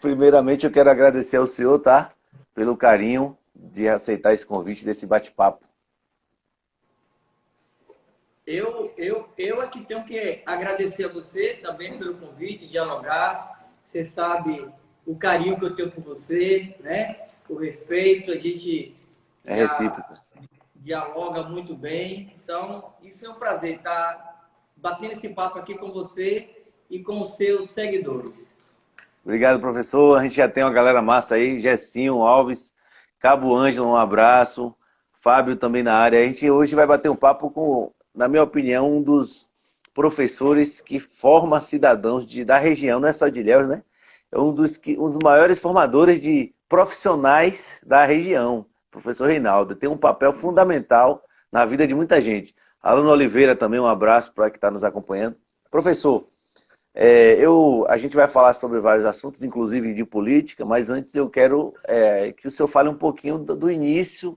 primeiramente eu quero agradecer ao senhor, tá? Pelo carinho de aceitar esse convite desse bate-papo. Eu é que tenho que agradecer a você também pelo convite, dialogar. Você sabe o carinho que eu tenho por você, né? O respeito, a gente É já recíproco. dialoga muito bem. Então, isso é um prazer estar batendo esse papo aqui com você e com os seus seguidores. Obrigado, professor. A gente já tem uma galera massa aí, Gessinho, Alves, Cabo Ângelo, um abraço. Fábio também na área. A gente hoje vai bater um papo com, na minha opinião, um dos professores que forma cidadãos da região, não é só de Ilhéus, né? É um dos maiores formadores de profissionais da região, professor Reinaldo. Tem um papel fundamental na vida de muita gente. Alan Oliveira também, um abraço para que está nos acompanhando. Professor, a gente vai falar sobre vários assuntos, inclusive de política, mas antes eu quero que o senhor fale um pouquinho do início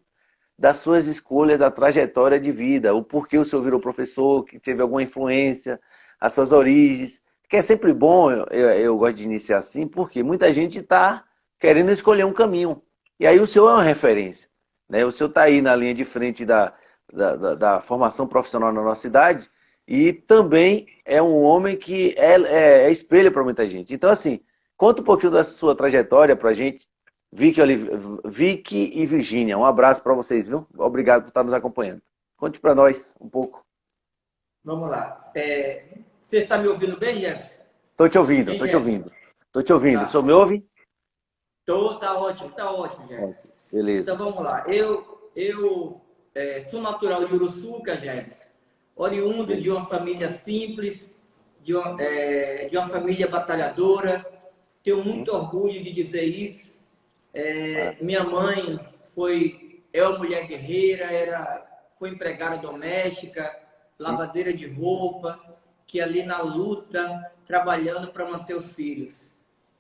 das suas escolhas, da trajetória de vida, o porquê o senhor virou professor, que teve alguma influência, as suas origens, que é sempre bom, eu gosto de iniciar assim, porque muita gente está querendo escolher um caminho, e aí o senhor é uma referência, né? O senhor está aí na linha de frente da formação profissional na nossa cidade, e também é um homem que é espelho para muita gente. Então, assim, conta um pouquinho da sua trajetória para a gente. Vicky e Virgínia, um abraço para vocês, viu? Obrigado por estar nos acompanhando. Conte para nós um pouco. Vamos lá. Você está me ouvindo bem, Jefferson? Estou te ouvindo, Hein, estou te Jefferson? ouvindo. Estou te ouvindo. O Tá. senhor me ouve? Tá ótimo, Jefferson. Então Beleza. vamos lá. Eu sou natural de Uruçuca, Jefferson, oriundo de uma família simples, de uma família batalhadora. Tenho muito orgulho de dizer isso. Minha mãe é uma mulher guerreira, foi empregada doméstica, Sim. lavadeira de roupa, que ali na luta, trabalhando para manter os filhos.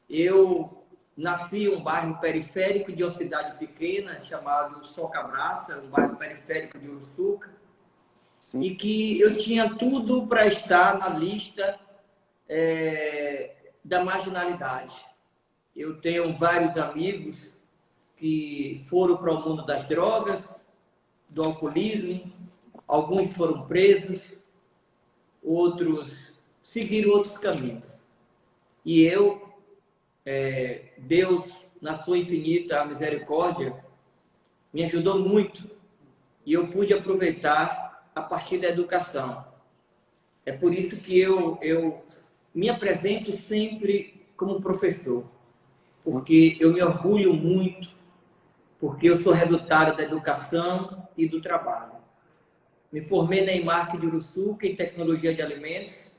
Eu nasci em um bairro periférico de uma cidade pequena, chamado Socabraça, um bairro periférico de Uruçuca, Sim. e que eu tinha tudo para estar na lista da marginalidade. Eu tenho vários amigos que foram para o mundo das drogas, do alcoolismo, alguns foram presos, outros seguiram outros caminhos. E Deus, na sua infinita misericórdia, me ajudou muito e eu pude aproveitar a partir da educação. É por isso que eu me apresento sempre como professor, porque eu me orgulho muito, porque eu sou resultado da educação e do trabalho. Me formei na Imark de Uruçuca em tecnologia de alimentos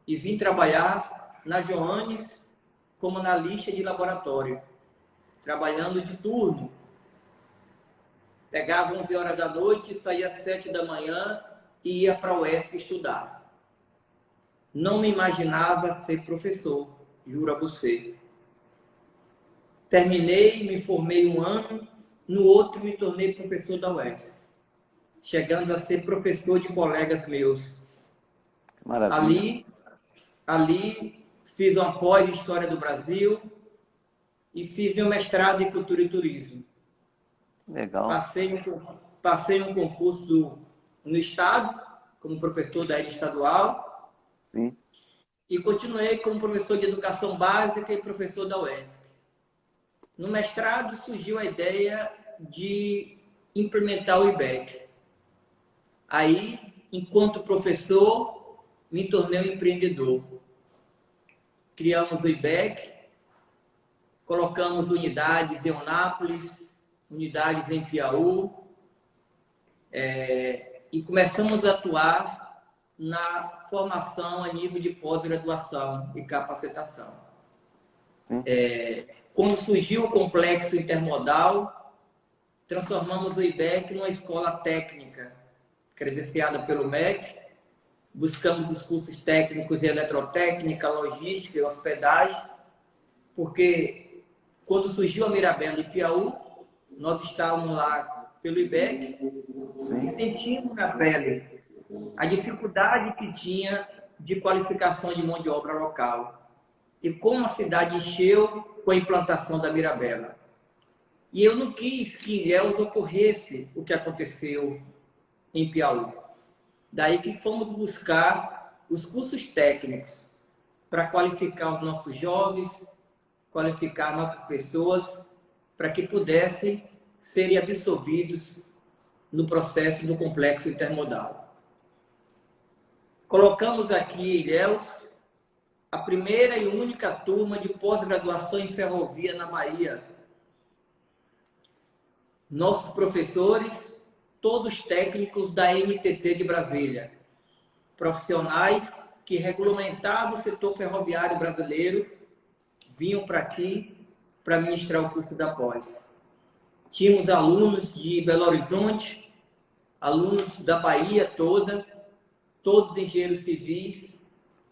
e vim trabalhar na Joanes como analista de laboratório, trabalhando de turno. Pegava 11 horas da noite, saía às 7 da manhã e ia para a UESC estudar. Não me imaginava ser professor, juro a você. Terminei, me formei um ano, no outro me tornei professor da UESC, chegando a ser professor de colegas meus. Maravilha. Ali fiz uma pós em História do Brasil e fiz meu mestrado em Cultura e Turismo. Legal. Passei um concurso no Estado, como professor da rede estadual, Sim. e continuei como professor de Educação Básica e professor da UESC. No mestrado surgiu a ideia de implementar o IBEC. Aí, enquanto professor, me tornei um empreendedor. Criamos o IBEC, colocamos unidades em Eunápolis, unidades em Piauí, e começamos a atuar na formação a nível de pós-graduação e capacitação. Quando surgiu o complexo intermodal, transformamos o IBEC numa escola técnica, credenciada pelo MEC, buscamos os cursos técnicos em eletrotécnica, logística e hospedagem, porque quando surgiu a Mirabel de Piauí, nós estávamos lá pelo IBEC e sentimos na pele a dificuldade que tinha de qualificação de mão de obra local. E como a cidade encheu, com a implantação da Mirabela. E eu não quis que em Ilhéus ocorresse o que aconteceu em Piauí. Daí que fomos buscar os cursos técnicos para qualificar os nossos jovens, qualificar nossas pessoas, para que pudessem serem absorvidos no processo do complexo intermodal. Colocamos aqui em Ilhéus a primeira e única turma de pós-graduação em ferrovia na Bahia. Nossos professores, todos técnicos da NTT de Brasília, profissionais que regulamentavam o setor ferroviário brasileiro, vinham para aqui para ministrar o curso da pós. Tínhamos alunos de Belo Horizonte, alunos da Bahia toda, todos engenheiros civis,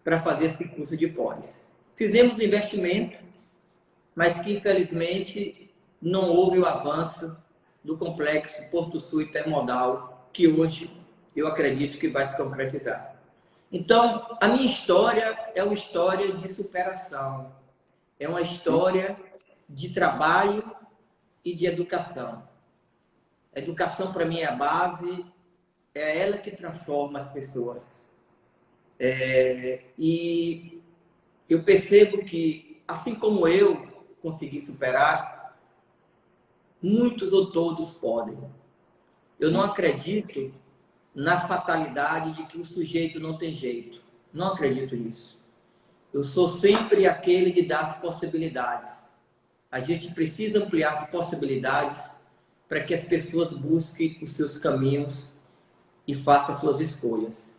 para fazer esse curso de pós. Fizemos investimento, mas que infelizmente não houve o avanço do complexo Porto Sul Intermodal, que hoje eu acredito que vai se concretizar. Então, a minha história é uma história de superação, é uma história de trabalho e de educação. A educação, para mim, é a base, é ela que transforma as pessoas. E eu percebo que, assim como eu consegui superar, muitos ou todos podem. Eu não acredito na fatalidade de que o sujeito não tem jeito. Não acredito nisso. Eu sou sempre aquele de dar as possibilidades. A gente precisa ampliar as possibilidades para que as pessoas busquem os seus caminhos e façam as suas escolhas.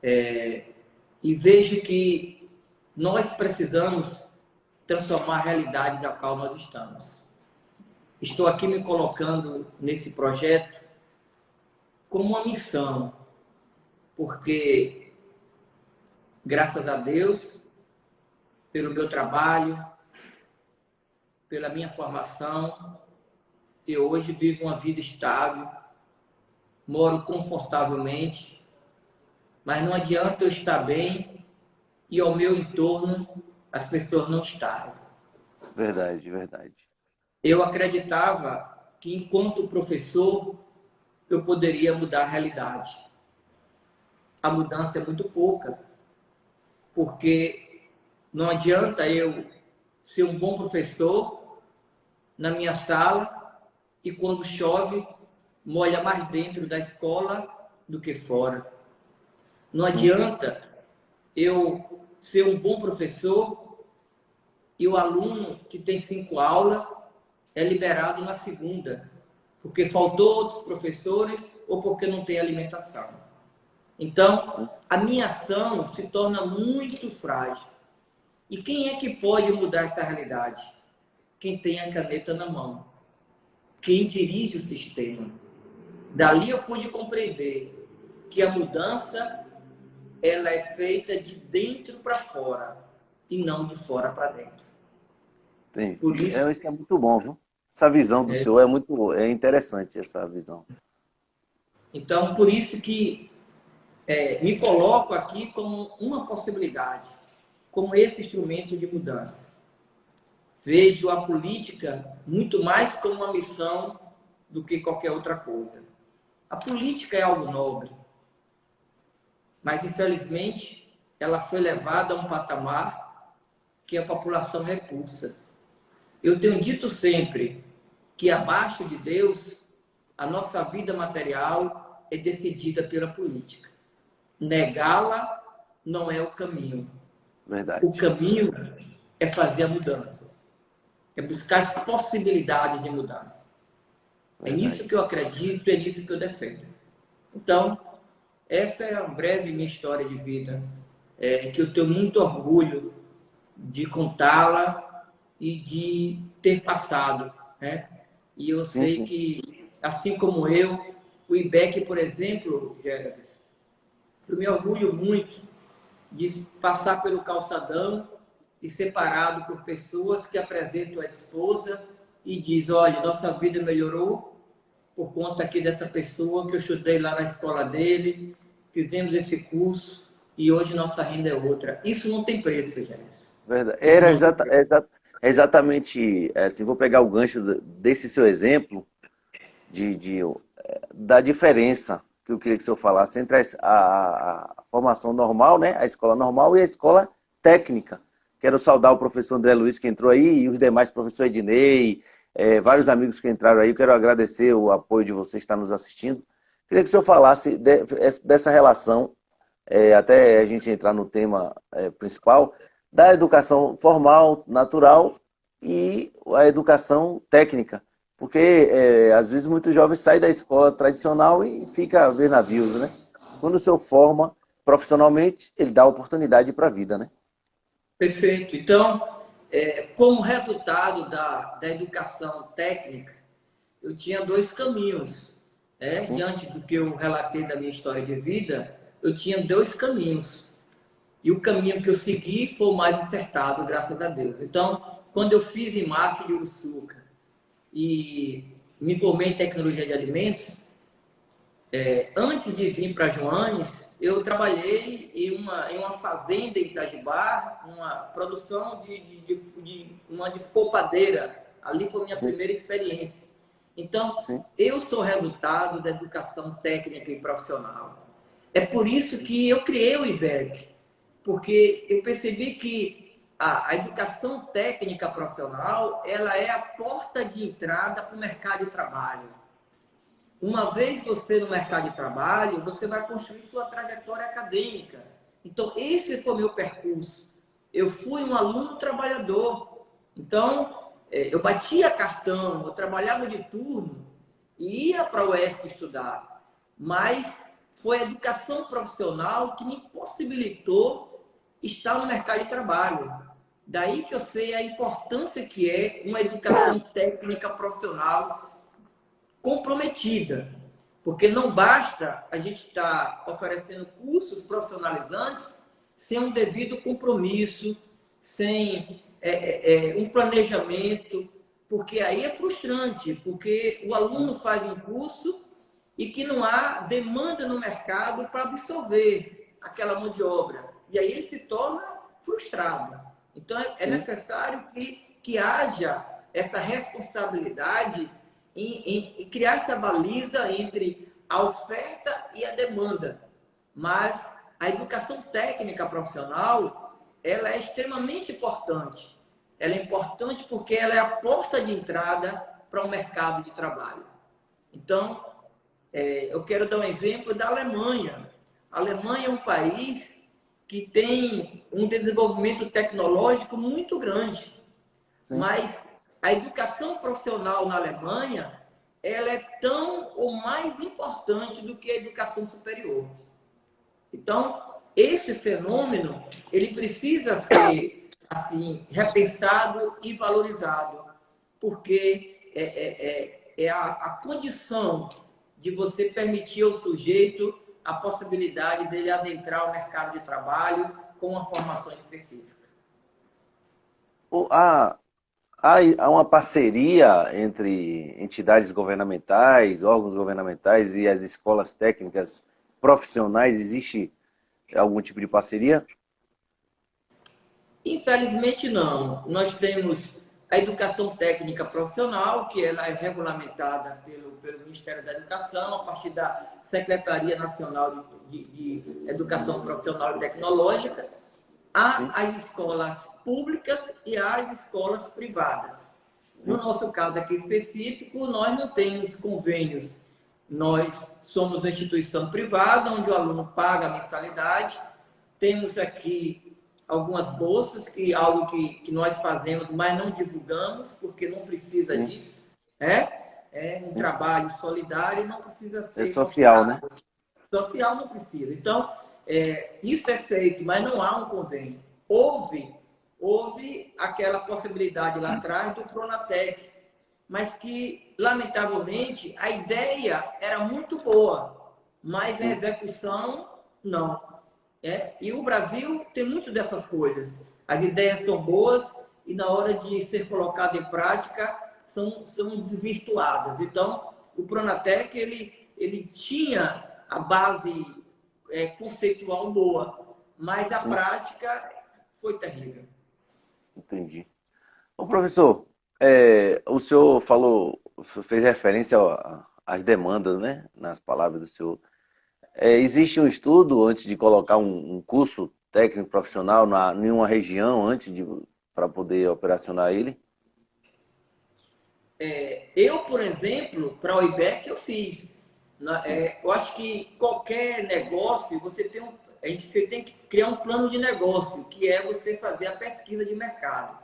E vejo que nós precisamos transformar a realidade da qual nós estamos. Estou aqui me colocando nesse projeto como uma missão, porque, graças a Deus, pelo meu trabalho, pela minha formação, eu hoje vivo uma vida estável, moro confortavelmente, mas não adianta eu estar bem e ao meu entorno as pessoas não estarem. Verdade, verdade. Eu acreditava que, enquanto professor, eu poderia mudar a realidade. A mudança é muito pouca, porque não adianta eu ser um bom professor na minha sala e, quando chove, molha mais dentro da escola do que fora. Não adianta eu ser um bom professor e o aluno que tem 5 aulas é liberado na segunda, porque faltou outros professores ou porque não tem alimentação. Então, a minha ação se torna muito frágil. E quem é que pode mudar essa realidade? Quem tem a caneta na mão. Quem dirige o sistema. Dali eu pude compreender que a mudança ela é feita de dentro para fora e não de fora para dentro. Sim. Por isso, Isso é muito bom, viu? Essa visão do senhor é interessante, essa visão. Então, por isso que me coloco aqui como uma possibilidade, como esse instrumento de mudança. Vejo a política muito mais como uma missão do que qualquer outra coisa. A política é algo nobre, mas, infelizmente, ela foi levada a um patamar que a população repulsa. Eu tenho dito sempre que, abaixo de Deus, a nossa vida material é decidida pela política. Negá-la não é o caminho. Verdade. O caminho é fazer a mudança. É buscar as possibilidades de mudança. Verdade. É nisso que eu acredito, é nisso que eu defendo. Então, essa é uma breve minha história de vida, que eu tenho muito orgulho de contá-la e de ter passado, né? E eu sei que, assim como eu, o IBEC, por exemplo, Gerardes, eu me orgulho muito de passar pelo calçadão e separado por pessoas que apresentam a esposa e diz: olha, nossa vida melhorou por conta aqui dessa pessoa que eu estudei lá na escola dele, fizemos esse curso e hoje nossa renda é outra. Isso não tem preço, gente. Verdade. é exatamente, assim, vou pegar o gancho desse seu exemplo da diferença que eu queria que o senhor falasse entre a formação normal, né, a escola normal e a escola técnica. Quero saudar o professor André Luiz que entrou aí e os demais, professor Ednei, vários amigos que entraram aí. Eu quero agradecer o apoio de vocês que estão nos assistindo. Queria que o senhor falasse dessa relação, até a gente entrar no tema principal, da educação formal, natural e a educação técnica. Porque, às vezes, muitos jovens saem da escola tradicional e fica a ver navios, né? Quando o senhor forma profissionalmente, ele dá oportunidade para a vida, né? Perfeito. Então, como resultado da educação técnica, eu tinha dois caminhos. Sim, Diante do que eu relatei da minha história de vida, eu tinha dois caminhos. E o caminho que eu segui foi o mais acertado, graças a Deus. Então, sim, quando eu fiz em marketing de Uruçuca e me formei em tecnologia de alimentos, antes de vir para Joanes, eu trabalhei em uma fazenda em Itajubá, uma produção de uma despolpadeira. Ali foi a minha sim, primeira experiência. Então, sim, eu sou resultado da educação técnica e profissional. É por isso que eu criei o IBEC, porque eu percebi que a educação técnica profissional ela é a porta de entrada para o mercado de trabalho. Uma vez você no mercado de trabalho, você vai construir sua trajetória acadêmica. Então, esse foi o meu percurso. Eu fui um aluno trabalhador. Então, eu batia cartão, eu trabalhava de turno e ia para o UESC estudar. Mas foi a educação profissional que me possibilitou estar no mercado de trabalho. Daí que eu sei a importância que é uma educação técnica profissional comprometida, porque não basta a gente estar oferecendo cursos profissionalizantes sem um devido compromisso, sem um planejamento, porque aí é frustrante, porque o aluno faz um curso e que não há demanda no mercado para absorver aquela mão de obra. E aí ele se torna frustrado. Então, é sim, necessário que haja essa responsabilidade em criar essa baliza entre a oferta e a demanda. Mas a educação técnica profissional, ela é extremamente importante. Ela é importante porque ela é a porta de entrada para o mercado de trabalho. Então, eu quero dar um exemplo da Alemanha. A Alemanha é um país que tem um desenvolvimento tecnológico muito grande, sim. mas a educação profissional na Alemanha ela é tão ou mais importante do que a educação superior. Então, esse fenômeno ele precisa ser assim repensado e valorizado, porque é a condição de você permitir ao sujeito a possibilidade dele adentrar o mercado de trabalho com uma formação específica. Há, há uma parceria entre entidades governamentais, órgãos governamentais e as escolas técnicas profissionais? Existe algum tipo de parceria? Infelizmente, não. Nós temos a educação técnica profissional, que ela é regulamentada pelo Ministério da Educação, a partir da Secretaria Nacional de Educação Profissional e Tecnológica. Sim, Há as escolas públicas e as escolas privadas. No sim, nosso caso aqui específico, nós não temos convênios. Nós somos uma instituição privada, onde o aluno paga a mensalidade. Temos aqui algumas bolsas, que é algo que nós fazemos, mas não divulgamos, porque não precisa sim, disso. É um sim. trabalho solidário e não precisa É ser social, mostrado. né? Social não precisa. Então, isso é feito, mas não há um convênio. Houve aquela possibilidade lá atrás do Pronatec, mas que, lamentavelmente, a ideia era muito boa, mas a Sim, execução, não. E o Brasil tem muito dessas coisas. As ideias são boas e, na hora de ser colocada em prática, são desvirtuadas. Então, o Pronatec, ele tinha a base conceitual boa, mas a sim, prática foi terrível. entendi. Ô, professor, o senhor falou, fez referência às demandas, né? Nas palavras do senhor. Existe um estudo antes de colocar um curso técnico profissional em uma região antes de para poder operacionar ele? Eu, por exemplo, para o IBEC eu fiz. Sim, Eu acho que qualquer negócio, você tem que criar um plano de negócio, que é você fazer a pesquisa de mercado.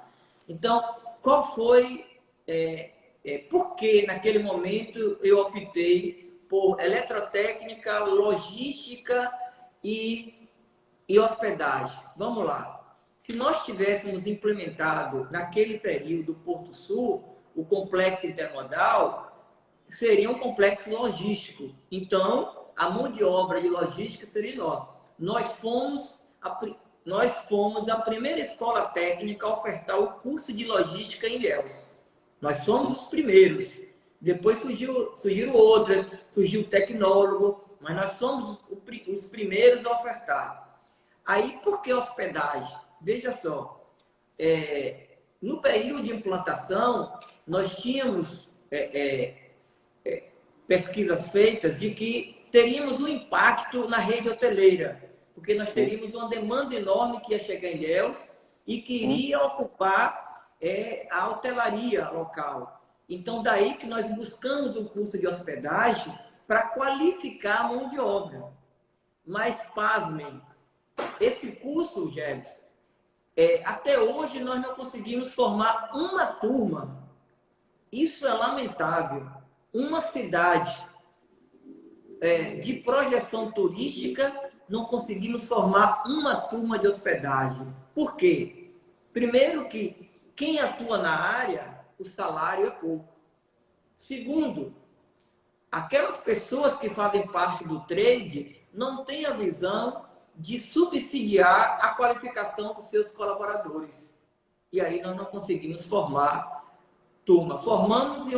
Então, qual foi, por que naquele momento eu optei por eletrotécnica, logística e hospedagem? Vamos lá. Se nós tivéssemos implementado naquele período Porto Sul, o complexo intermodal, seria um complexo logístico. Então, a mão de obra de logística seria enorme. Nós fomos a primeira escola técnica a ofertar o curso de logística em Ilhéus. Nós somos os primeiros. Depois surgiram outras, surgiu o tecnólogo, mas nós somos os primeiros a ofertar. Aí, por que hospedagem? Veja só, no período de implantação, nós tínhamos pesquisas feitas de que teríamos um impacto na rede hoteleira, porque nós sim, teríamos uma demanda enorme que ia chegar em Ilhéus e que sim. iria ocupar a hotelaria local. Então, daí que nós buscamos um curso de hospedagem para qualificar a mão de obra. Mas, pasmem, esse curso, Jefferson, até hoje nós não conseguimos formar uma turma. Isso é lamentável. Uma cidade de projeção turística, não conseguimos formar uma turma de hospedagem. Por quê? Primeiro que quem atua na área, o salário é pouco. Segundo, aquelas pessoas que fazem parte do trade não têm a visão de subsidiar a qualificação dos seus colaboradores. E aí nós não conseguimos formar turma. Formamos em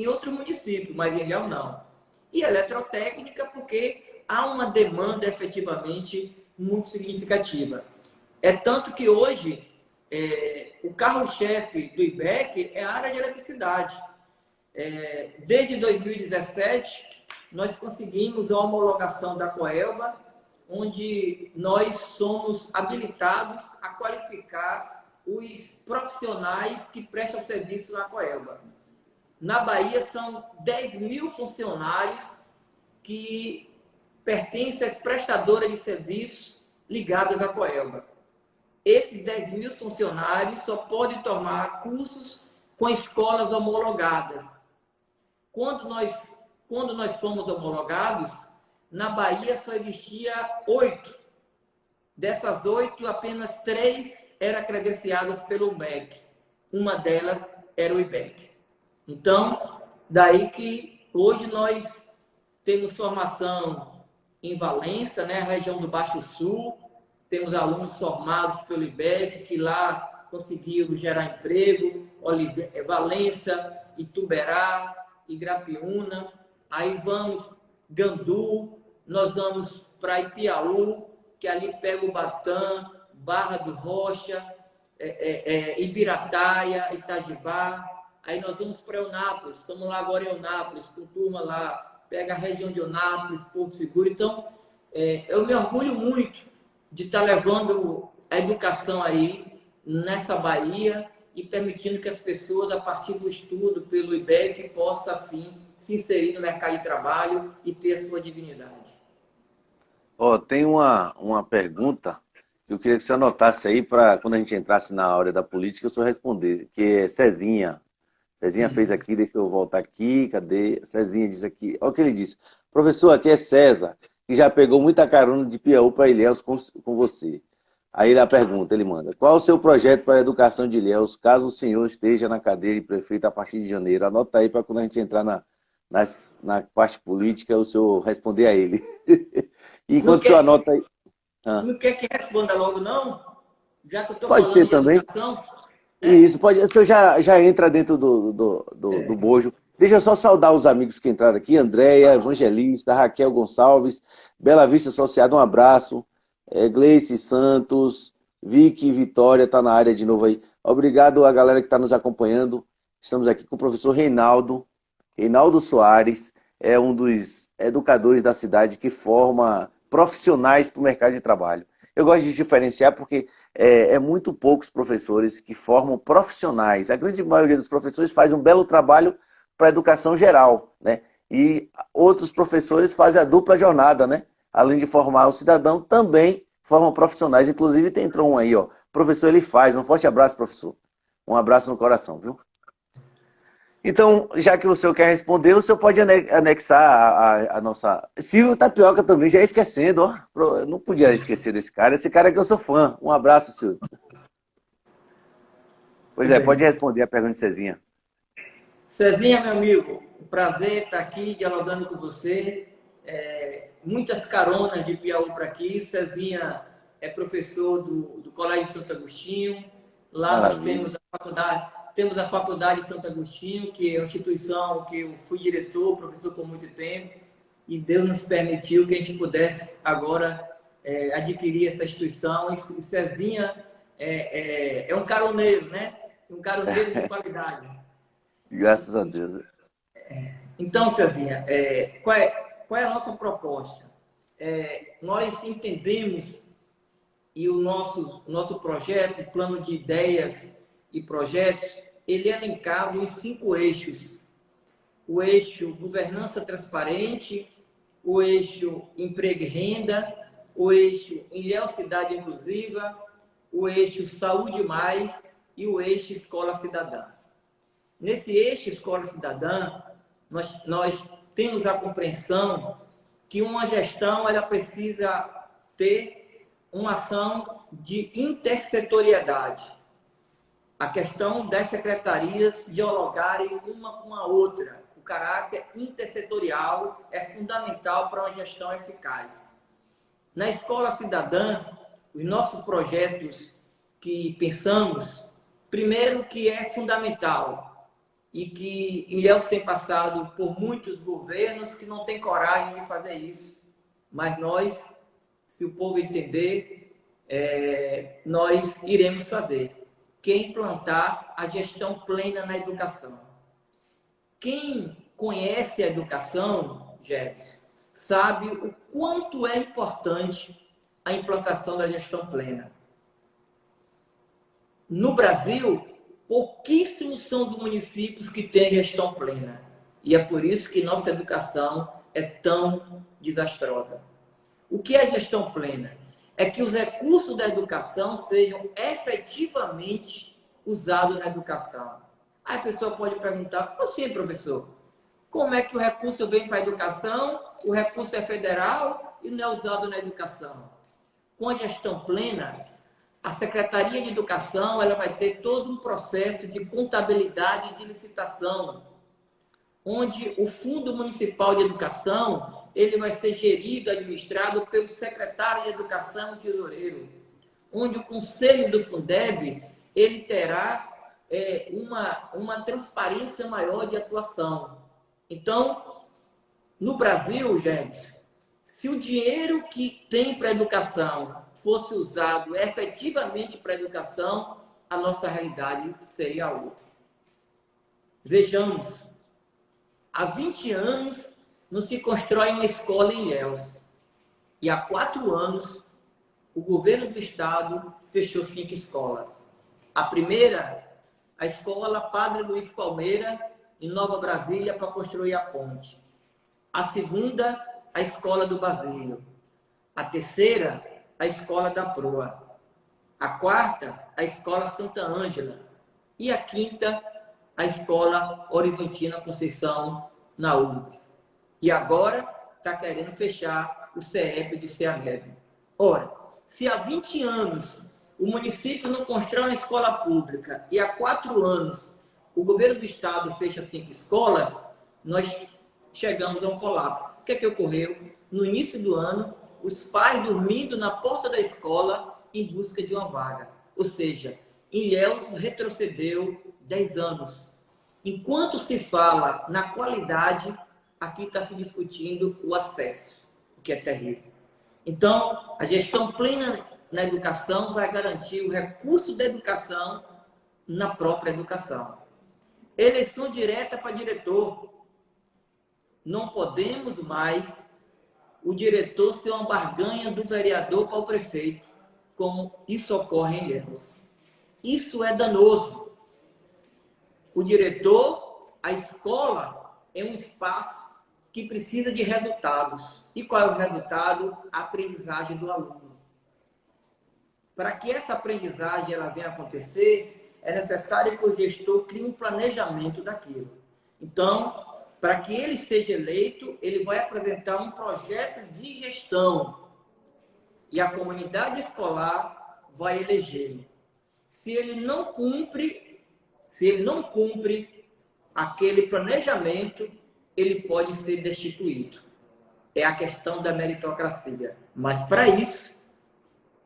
outros municípios, mas em Ilhéus não. E eletrotécnica, porque há uma demanda efetivamente muito significativa. É tanto que hoje o carro-chefe do IBEC é a área de eletricidade. Desde 2017, nós conseguimos a homologação da Coelba, onde nós somos habilitados a qualificar os profissionais que prestam serviço na Coelba. Na Bahia, são 10 mil funcionários que pertencem às prestadoras de serviço ligadas à Coelba. Esses 10 mil funcionários só podem tomar cursos com escolas homologadas. Quando nós fomos homologados, na Bahia só existia 8. Dessas 8, apenas 3 eram credenciadas pelo IBEC. Uma delas era o IBEC. Então, daí que hoje nós temos formação em Valença, né, a região do Baixo Sul, temos alunos formados pelo IBEC, que lá conseguiram gerar emprego, Valença, Ituberá, Igrapiúna, aí vamos Gandu, nós vamos para Ipiaú, que ali pega o Batã, Barra do Rocha, Ibirataia, Itajibá. Aí nós vamos para Eunápolis, estamos lá agora em Eunápolis, com turma lá, pega a região de Eunápolis, Porto Seguro. Então, eu me orgulho muito de estar levando a educação aí nessa Bahia e permitindo que as pessoas, a partir do estudo pelo IBEC, possam, assim, se inserir no mercado de trabalho e ter a sua dignidade. Tem uma pergunta que eu queria que você anotasse aí para quando a gente entrasse na área da política, eu só responder, que é Cezinha. Cezinha fez aqui, deixa eu voltar aqui, cadê? Cezinha disse aqui, olha o que ele disse. Professor, aqui é César, que já pegou muita carona de Piauí para Ilhéus com você. Aí ele pergunta, ele manda, qual o seu projeto para a educação de Ilhéus, caso o senhor esteja na cadeira de prefeito a partir de janeiro? Anota aí para quando a gente entrar na parte política, o senhor responder a ele. E Não enquanto o senhor quer, anota aí... não quer que responda logo, não? Já que eu estou Pode ser falando de também. educação, né? Isso, pode. O senhor já entra dentro do bojo. Deixa eu só saudar os amigos que entraram aqui: Andréia, Evangelista, Raquel Gonçalves, Bela Vista Associada, um abraço. Gleice Santos, Vicky Vitória está na área de novo aí. Obrigado a galera que está nos acompanhando. Estamos aqui com o professor Reinaldo Soares, é um dos educadores da cidade que forma profissionais para o mercado de trabalho. Eu gosto de diferenciar porque é muito poucos professores que formam profissionais. A grande maioria dos professores faz um belo trabalho para a educação geral, né? E outros professores fazem a dupla jornada, né? Além de formar o cidadão, também formam profissionais. Inclusive, entrou um aí, ó. Professor, ele faz. Um forte abraço, professor. Um abraço no coração, viu? Então, já que o senhor quer responder, o senhor pode anexar a nossa... Silvio Tapioca também, já ia esquecendo, ó. Eu não podia esquecer desse cara. Esse cara que eu sou fã. Um abraço, Silvio. Pois Tudo é, pode bem. responder a pergunta de Cezinha. Cezinha, meu amigo, um prazer estar aqui dialogando com você. Muitas caronas de Piauí para aqui. Cezinha é professor do Colégio Santo Agostinho. Lá nós Maravilha. temos a Faculdade Santo Agostinho, que é uma instituição que eu fui diretor, professor por muito tempo, e Deus nos permitiu que a gente pudesse agora adquirir essa instituição. E Cezinha é um caroneiro, né? Um caroneiro de qualidade. Graças a Deus. Então, Cezinha, qual é a nossa proposta? Nós entendemos, e o nosso projeto, o plano de ideias e projetos, ele é elencado em 5 eixos. O eixo governança transparente, o eixo emprego e renda, o eixo Ilhéus cidade inclusiva, o eixo saúde mais e o eixo escola cidadã. Nesse eixo escola cidadã, nós temos a compreensão que uma gestão ela precisa ter uma ação de intersetoriedade. A questão das secretarias dialogarem uma com a outra. O caráter intersetorial é fundamental para uma gestão eficaz. Na escola cidadã, os nossos projetos que pensamos, primeiro que é fundamental, e que Ilhéus tem passado por muitos governos que não têm coragem de fazer isso. Mas nós, se o povo entender, nós iremos fazer, que é implantar a gestão plena na educação. Quem conhece a educação, Jefferson, sabe o quanto é importante a implantação da gestão plena. No Brasil, pouquíssimos são os municípios que têm gestão plena. E é por isso que nossa educação é tão desastrosa. O que é gestão plena? É que os recursos da educação sejam efetivamente usados na educação. Aí a pessoa pode perguntar, assim, professor, como é que o recurso vem para a educação, o recurso é federal e não é usado na educação? Com a gestão plena, a Secretaria de Educação ela vai ter todo um processo de contabilidade e de licitação, onde o Fundo Municipal de Educação ele vai ser gerido, administrado pelo secretário de Educação e tesoureiro, onde o Conselho do Fundeb ele terá uma transparência maior de atuação. Então, no Brasil, gente, se o dinheiro que tem para a educação fosse usado efetivamente para a educação, a nossa realidade seria outra. Vejamos, há 20 anos não se constrói uma escola em Ilhéus. E há 4 anos, o governo do estado fechou 5 escolas. A primeira, a escola Padre Luiz Palmeira, em Nova Brasília, para construir a ponte. A segunda, a escola do Basílio. A terceira, a escola da Proa. A quarta, a escola Santa Ângela. E a quinta, a escola Horizontina Conceição, na URGS. E agora está querendo fechar o CEP de Ceaneve. Ora, se há 20 anos o município não constrói uma escola pública e há 4 anos o governo do estado fecha 5 escolas, nós chegamos a um colapso. O que é que ocorreu? No início do ano, os pais dormindo na porta da escola em busca de uma vaga. Ou seja, Ilhéus retrocedeu 10 anos. Enquanto se fala na qualidade, aqui está se discutindo o acesso, o que é terrível. Então, a gestão plena na educação vai garantir o recurso da educação na própria educação. Eleição direta para diretor. Não podemos mais o diretor ser uma barganha do vereador para o prefeito, como isso ocorre em Ilhéus. Isso é danoso. O diretor, a escola, é um espaço que precisa de resultados. E qual é o resultado? A aprendizagem do aluno. Para que essa aprendizagem ela venha a acontecer, é necessário que o gestor crie um planejamento daquilo. Então, para que ele seja eleito, ele vai apresentar um projeto de gestão e a comunidade escolar vai elegê-lo. Se ele não cumpre aquele planejamento, ele pode ser destituído. É a questão da meritocracia. Mas para isso,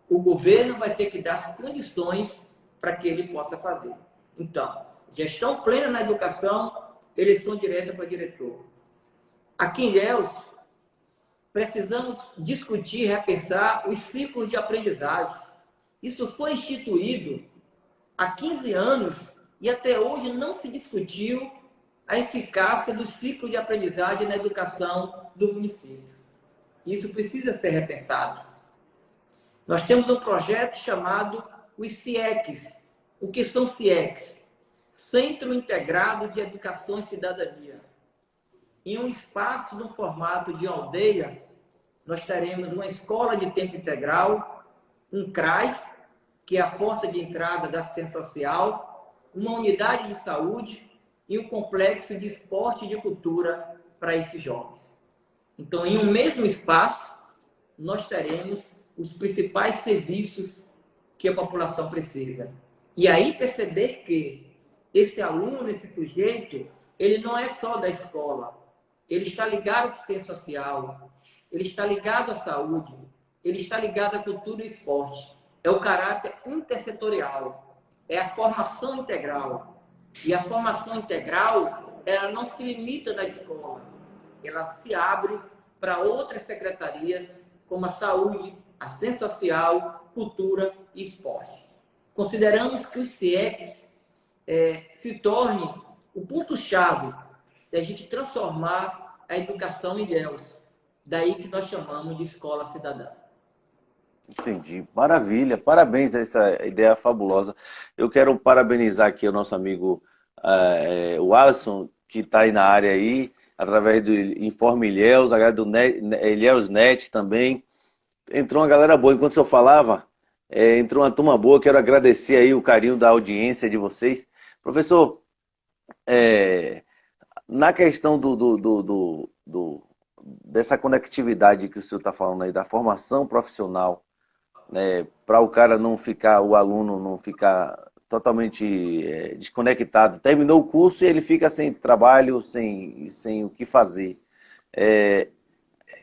o governo vai ter que dar as condições para que ele possa fazer. Então, gestão plena na educação, eleição direta para diretor. Aqui em Ilhéus, precisamos discutir e repensar os ciclos de aprendizagem. Isso foi instituído há 15 anos e até hoje não se discutiu a eficácia do ciclo de aprendizagem na educação do município. Isso precisa ser repensado. Nós temos um projeto chamado os CIECs. O que são CIECs? Centro Integrado de Educação e Cidadania. Em um espaço, no formato de aldeia, nós teremos uma escola de tempo integral, um CRAS, que é a porta de entrada da assistência social, uma unidade de saúde e um complexo de esporte e de cultura para esses jovens. Então, em um mesmo espaço, nós teremos os principais serviços que a população precisa. E aí perceber que esse aluno, esse sujeito, ele não é só da escola. Ele está ligado à assistência social, ele está ligado à saúde, ele está ligado à cultura e esporte. É o caráter intersetorial, é a formação integral. E a formação integral, ela não se limita na escola, ela se abre para outras secretarias, como a saúde, assistência social, cultura e esporte. Consideramos que os CIECs se tornem o ponto-chave da gente transformar a educação em Ilhéus. Daí que nós chamamos de escola cidadã. Entendi. Maravilha. Parabéns a essa ideia fabulosa. Eu quero parabenizar aqui o nosso amigo o Alisson, que está aí na área aí, através do Informe Ilhéus, do Ilhéus Net também. Entrou uma galera boa. Enquanto eu falava, entrou uma turma boa. Quero agradecer aí o carinho da audiência de vocês. Professor, na questão dessa conectividade que o senhor está falando aí, da formação profissional, para o cara não ficar, o aluno não ficar totalmente desconectado. Terminou o curso e ele fica sem trabalho, sem o que fazer.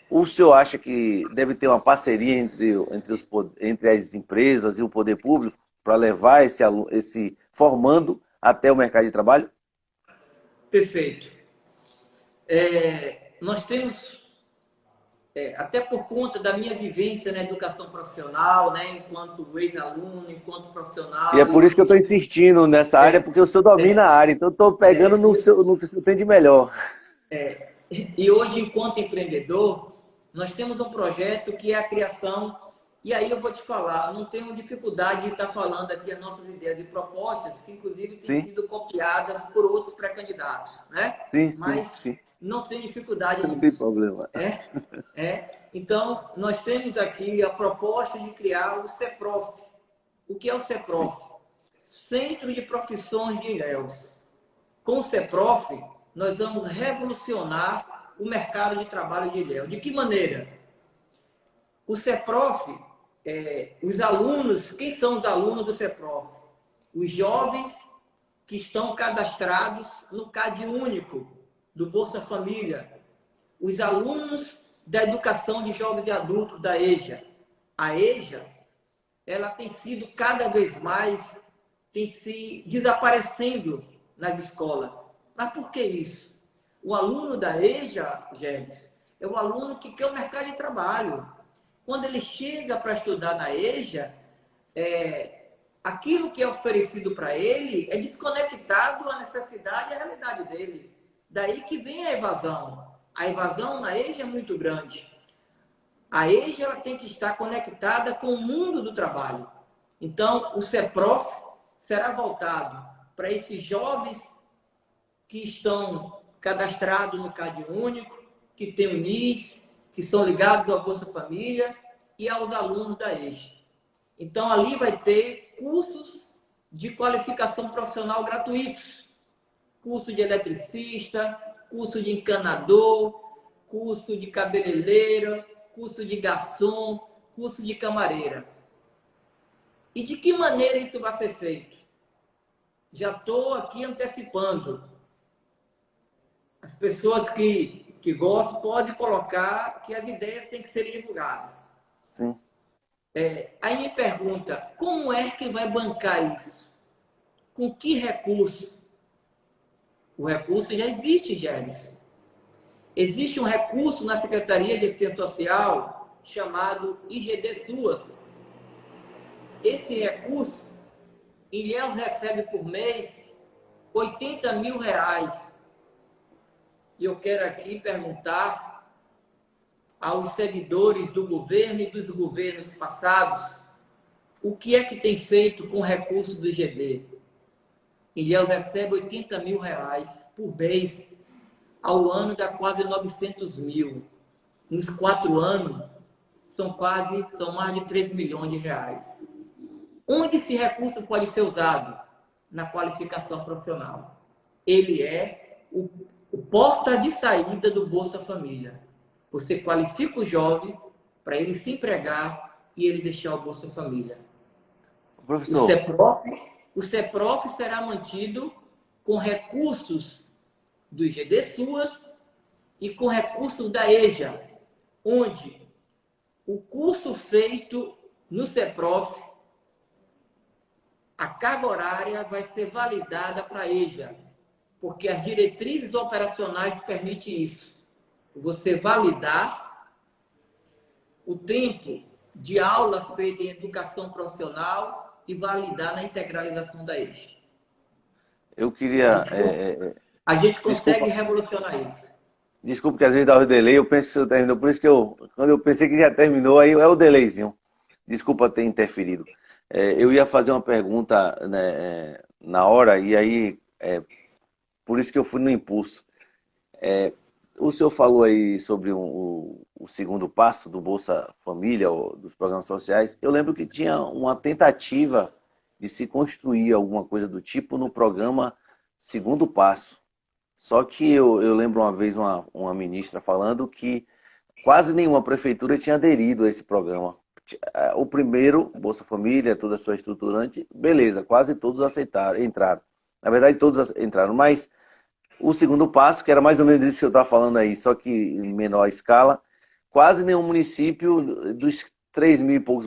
O senhor acha que deve ter uma parceria entre as empresas e o poder público para levar esse formando até o mercado de trabalho? Perfeito. Nós temos, até por conta da minha vivência na educação profissional, né, enquanto ex-aluno, enquanto profissional... E é por isso que eu estou insistindo nessa área, porque o senhor domina a área, então eu estou pegando no que o senhor tem de melhor. E hoje, enquanto empreendedor, nós temos um projeto que é a criação... E aí eu vou te falar, não tenho dificuldade de estar falando aqui as nossas ideias e propostas, que inclusive têm sido copiadas por outros pré-candidatos, né? Mas não tem dificuldade nisso. Não tem problema. Então, nós temos aqui a proposta de criar o CEPROF. O que é o CEPROF? Centro de Profissões de Ilhéus. Com o CEPROF, nós vamos revolucionar o mercado de trabalho de Ilhéus. De que maneira? O CEPROF, os alunos, quem são os alunos do CEPROF? Os jovens que estão cadastrados no CAD único do Bolsa Família. Os alunos da educação de jovens e adultos da EJA. A EJA, ela tem sido cada vez mais, tem se desaparecendo nas escolas. Mas por que isso? O aluno da EJA, Gélis, é o aluno que quer o mercado de trabalho. Quando ele chega para estudar na EJA, aquilo que é oferecido para ele é desconectado à necessidade e à realidade dele. Daí que vem a evasão. A evasão na EJA é muito grande. A EJA ela tem que estar conectada com o mundo do trabalho. Então, o CEPROF será voltado para esses jovens que estão cadastrados no CadÚnico, que têm o NIS, que são ligados ao Bolsa Família e aos alunos da EJA. Então, ali vai ter cursos de qualificação profissional gratuitos. Curso de eletricista, curso de encanador, curso de cabeleireiro, curso de garçom, curso de camareira. E de que maneira isso vai ser feito? Já estou aqui antecipando. As pessoas que gostam podem colocar que as ideias têm que ser divulgadas. Sim. Aí me pergunta, como é que vai bancar isso? Com que recurso? O recurso já existe, Gélis. Existe um recurso na Secretaria de Assistência Social chamado IGD SUAS. Esse recurso, Ilhéus recebe por mês R$80 mil. E eu quero aqui perguntar aos seguidores do governo e dos governos passados o que é que tem feito com o recurso do IGD. Ilhéus recebe R$80 mil por mês. Ao ano dá quase 900 mil. Nos 4 anos, são mais de 3 milhões de reais. Onde esse recurso pode ser usado? Na qualificação profissional. Ele é o porta de saída do Bolsa Família. Você qualifica o jovem para ele se empregar e ele deixar o Bolsa Família. Professor. O CEPROF será mantido com recursos do IGD SUAS e com recursos da EJA, onde o curso feito no CEPROF, a carga horária vai ser validada para a EJA, porque as diretrizes operacionais permitem isso. Você validar o tempo de aulas feitas em educação profissional e validar na integralização da EJA. Eu queria... A gente consegue revolucionar isso. Desculpa que às vezes dá o delay, eu penso que você terminou, por isso que quando eu pensei que já terminou, aí é o delayzinho. Desculpa ter interferido. Eu ia fazer uma pergunta, né, na hora, e aí, por isso que eu fui no impulso. O senhor falou aí sobre o segundo passo do Bolsa Família, dos programas sociais. Eu lembro que tinha uma tentativa de se construir alguma coisa do tipo no programa Segundo Passo. Só que eu lembro uma vez uma ministra falando que quase nenhuma prefeitura tinha aderido a esse programa. O primeiro, Bolsa Família, toda a sua estruturante, beleza, quase todos aceitaram, entraram. Na verdade, todos entraram, mas o segundo passo, que era mais ou menos isso que eu estava falando aí, só que em menor escala, quase nenhum município, dos 3 mil e poucos,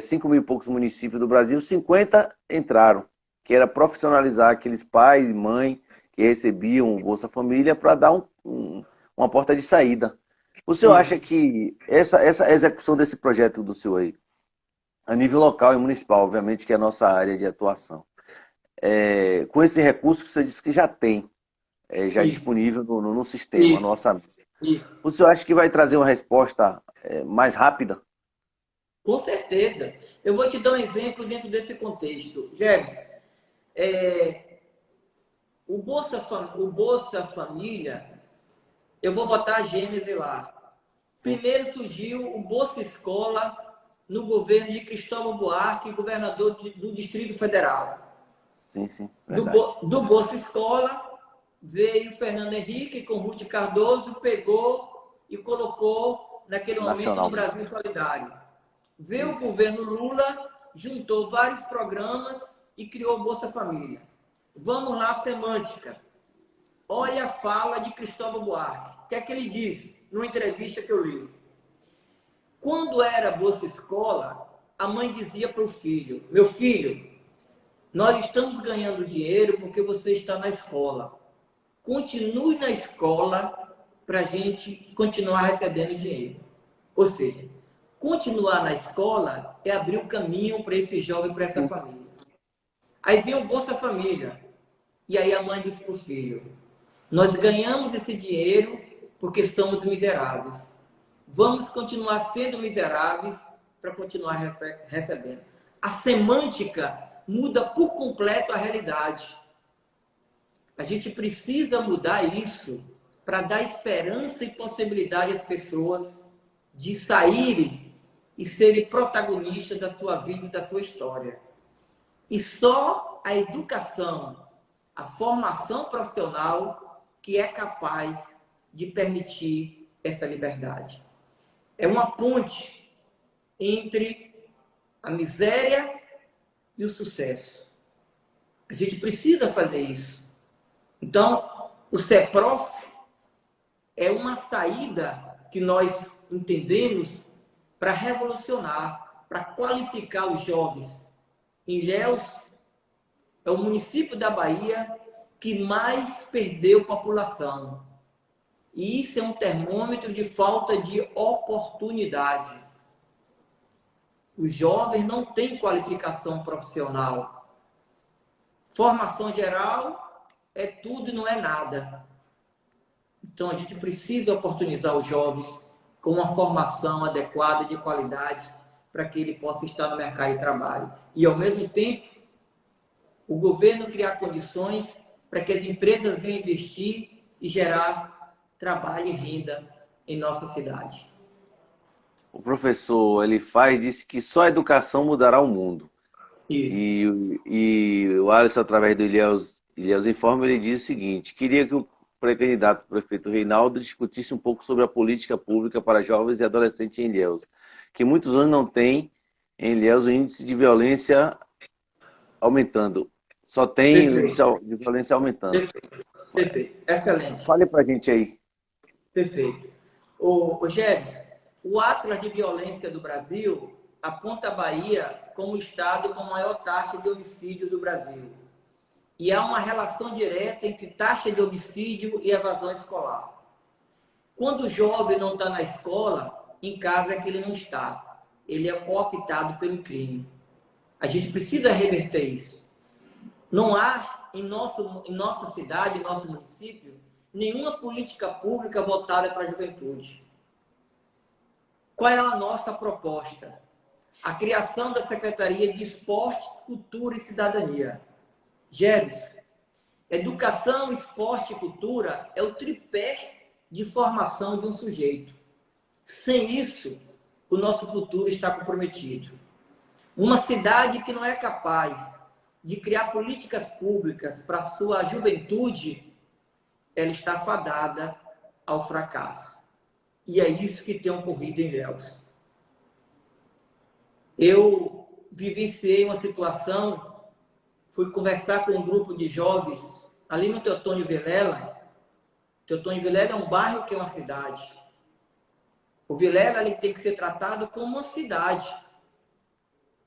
5 mil e poucos municípios do Brasil, 50 entraram, que era profissionalizar aqueles pais e mães que recebiam o Bolsa Família para dar uma porta de saída. O senhor acha que essa execução desse projeto do senhor aí, a nível local e municipal, obviamente que é a nossa área de atuação, com esse recurso que você disse que já tem, já disponível no sistema, no orçamento, o senhor acha que vai trazer uma resposta mais rápida? Com certeza. Eu vou te dar um exemplo dentro desse contexto. Jefferson, o Bolsa Família, eu vou botar a gênese lá. Primeiro surgiu o Bolsa Escola no governo de Cristóvão Buarque, governador do Distrito Federal. Sim, do Bolsa Escola veio Fernando Henrique com Ruth Cardoso, pegou e colocou naquele momento no Brasil Solidário. Veio o governo Lula, juntou vários programas e criou o Bolsa Família. Vamos lá, semântica. Olha a fala de Cristóvão Buarque. O que é que ele disse numa entrevista que eu li? Quando era Bolsa Escola, a mãe dizia para o filho: meu filho, nós estamos ganhando dinheiro porque você está na escola. Continue na escola para a gente continuar recebendo dinheiro. Ou seja, continuar na escola é abrir o caminho para esse jovem, para essa família. Aí vem o Bolsa Família. E aí a mãe diz para o filho: nós ganhamos esse dinheiro porque somos miseráveis. Vamos continuar sendo miseráveis para continuar recebendo. A semântica muda por completo a realidade. A gente precisa mudar isso para dar esperança e possibilidade às pessoas de saírem e serem protagonistas da sua vida e da sua história. E só a educação, a formação profissional que é capaz de permitir essa liberdade. É uma ponte entre a miséria e o sucesso. A gente precisa fazer isso. Então, o CEPROF é uma saída que nós entendemos para revolucionar, para qualificar os jovens. Ilhéus é o município da Bahia que mais perdeu população. E isso é um termômetro de falta de oportunidade. Os jovens não têm qualificação profissional. Formação geral é tudo e não é nada. Então, a gente precisa oportunizar os jovens com uma formação adequada, de qualidade, para que ele possa estar no mercado de trabalho. E, ao mesmo tempo, o governo criar condições para que as empresas venham investir e gerar trabalho e renda em nossa cidade. O professor, disse que só a educação mudará o mundo. Isso. E o Alisson, através do Ilhéus Informa, ele diz o seguinte: queria que o pré-candidato prefeito Reinaldo discutisse um pouco sobre a política pública para jovens e adolescentes em Ilhéus, que muitos anos não tem em Ilhéus o índice de violência aumentando. Só tem o índice de violência aumentando. Perfeito. Excelente. Fale para a gente aí. Perfeito. O Gébs, o Atlas de Violência do Brasil aponta a Bahia como o estado com a maior taxa de homicídio do Brasil. E há uma relação direta entre taxa de homicídio e evasão escolar. Quando o jovem não está na escola, em casa é que ele não está. Ele é cooptado pelo crime. A gente precisa reverter isso. Não há em nossa cidade, em nosso município, nenhuma política pública voltada para a juventude. Qual é a nossa proposta? A criação da Secretaria de Esportes, Cultura e Cidadania. Gébs, educação, esporte e cultura é o tripé de formação de um sujeito. Sem isso, o nosso futuro está comprometido. Uma cidade que não é capaz de criar políticas públicas para a sua juventude, ela está fadada ao fracasso. E é isso que tem ocorrido em Ilhéus. Eu vivenciei uma situação, fui conversar com um grupo de jovens ali no Teotônio Vilela. Teotônio Vilela é um bairro que é uma cidade. O Vilela ele tem que ser tratado como uma cidade.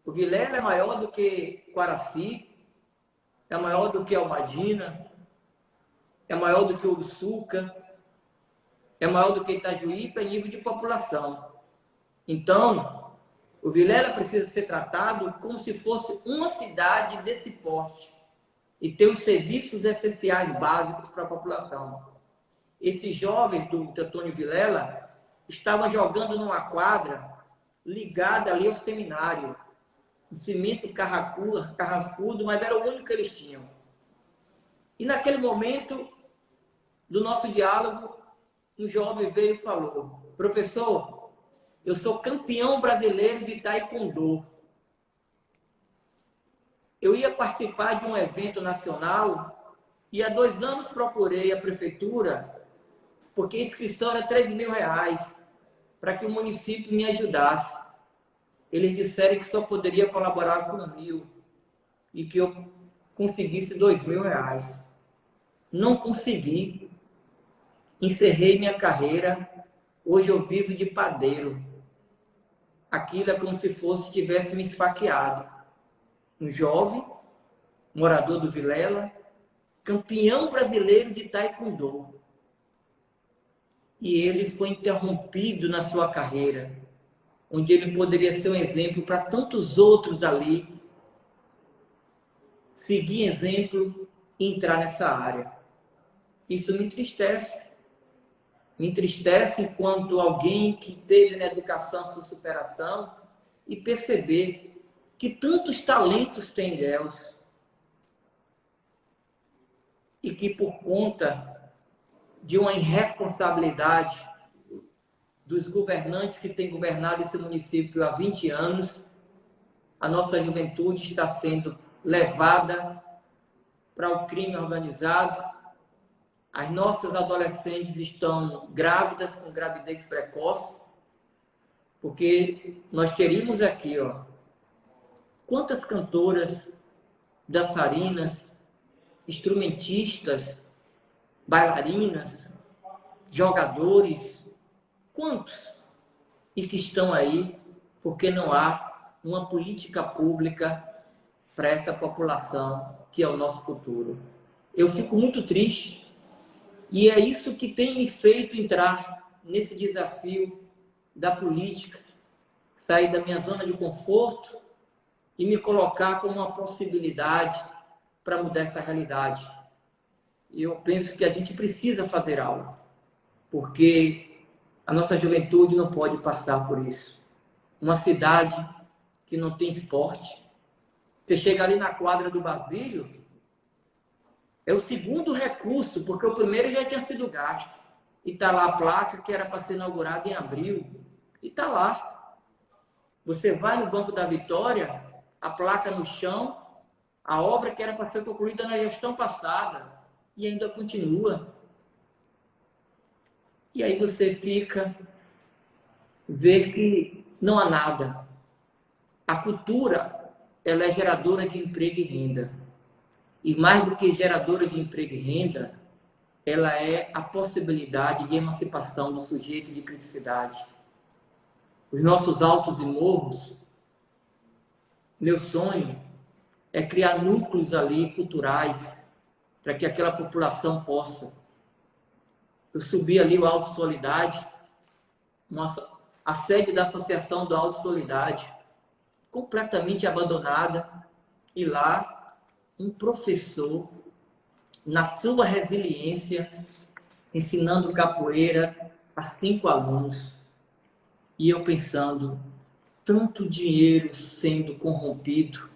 O Vilela é maior do que Quaraci, é maior do que Almadina, é maior do que Uruçuca, é maior do que Itajuípe, é nível de população. Então, o Vilela precisa ser tratado como se fosse uma cidade desse porte e ter os serviços essenciais básicos para a população. Esses jovens do Teotônio Vilela estavam jogando numa quadra ligada ali ao seminário, um cimento carrascudo, mas era o único que eles tinham. E naquele momento do nosso diálogo, um jovem veio e falou: professor, eu sou campeão brasileiro de taekwondo. Eu ia participar de um evento nacional e há 2 anos procurei a prefeitura porque a inscrição era R$3.000 para que o município me ajudasse. Eles disseram que só poderia colaborar com 1.000 e que eu conseguisse R$2.000. Não consegui. Encerrei minha carreira. Hoje eu vivo de padeiro. Aquilo é como se tivesse me esfaqueado. Um jovem, morador do Vilela, campeão brasileiro de taekwondo. E ele foi interrompido na sua carreira, onde ele poderia ser um exemplo para tantos outros dali. seguir exemplo e entrar nessa área. Isso me entristece. Me entristece enquanto alguém que teve na educação sua superação e perceber que tantos talentos tem Ilhéus e que por conta de uma irresponsabilidade dos governantes que têm governado esse município há 20 anos, a nossa juventude está sendo levada para o crime organizado. As nossas adolescentes estão grávidas, com gravidez precoce, porque nós teríamos aqui, ó, quantas cantoras, dançarinas, instrumentistas, bailarinas, jogadores, quantos? E que estão aí porque não há uma política pública para essa população que é o nosso futuro. Eu fico muito triste e é isso que tem me feito entrar nesse desafio da política, sair da minha zona de conforto e me colocar como uma possibilidade para mudar essa realidade. E eu penso que a gente precisa fazer algo, porque a nossa juventude não pode passar por isso. Uma cidade que não tem esporte. Você chega ali na quadra do Basílio, é o segundo recurso, porque o primeiro já tinha sido gasto. E está lá a placa que era para ser inaugurada em abril. E está lá. Você vai no Banco da Vitória, a placa no chão, a obra que era para ser concluída na gestão passada. E ainda continua. E aí você fica, vê que não há nada. A cultura, ela é geradora de emprego e renda. E mais do que geradora de emprego e renda, ela é a possibilidade de emancipação do sujeito de criticidade. Os nossos altos e morros, meu sonho é criar núcleos ali culturais para que aquela população possa. Eu subi ali o Alto Solidade, a sede da Associação do Alto Solidade, completamente abandonada, e lá um professor, na sua resiliência, ensinando capoeira a 5 alunos. E eu pensando, tanto dinheiro sendo corrompido,